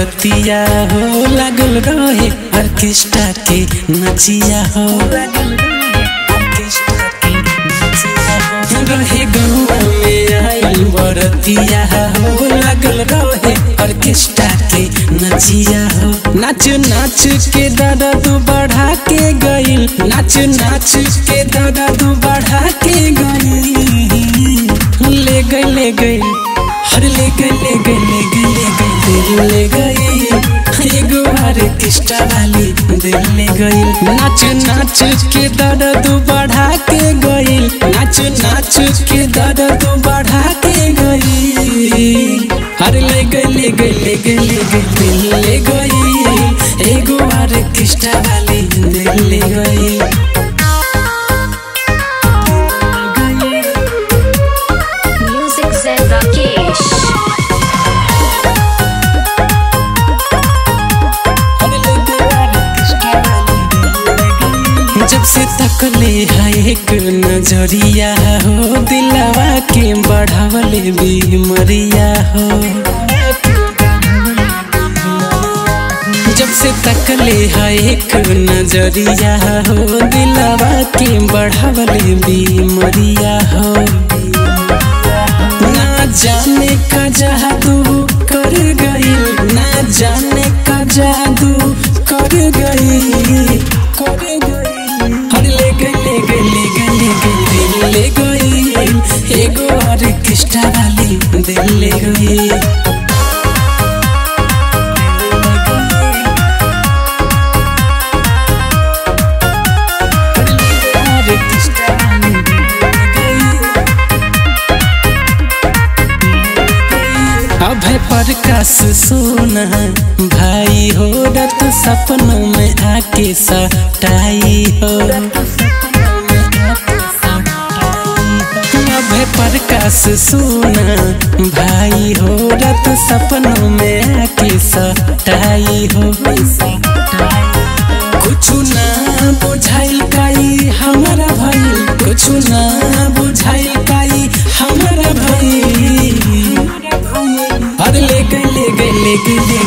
बरतिया हो लागल रहे ऑर्केस्ट्रा के नचिया हो रहे गौवा में आइल बरतिया हो लागल रहे ऑर्केस्ट्रा के नचिया हो नाच नाच के दर्द बढ़ा के गइल नाच नाच के दर्द बढ़ा के गइल ले गई हर ले गई एगो ऑर्केस्ट्रा वाली दिल ले गई नाच नाच के दर्द बढ़ा के गइल नाच नाच के दर्द बढ़ा के गइल हर ले गई एगो ऑर्केस्ट्रा वाली दिल ले गई। जब से तकले है एक नजरिया हो दिलवा के बढ़ावले बीमरिया हो जब से तकले है एक नजरिया हो दिलवा के बढ़ावले बीमरिया हो ना जाने का जादू कर गई ना जाने का जादू कर गई ले गई एगो ऑर्केस्ट्रा वाली दिल ले गई। अभय प्रकाश सोना भाई हो रत सपनों में आके सटाई हो अभय प्रकाश सोना भाई हो रत सपनों में आके सटाई हो कुछ ना बुझाइल काई हमारा भाई कुछ ना बुझाइल काई हमारा भाई अरे ले गई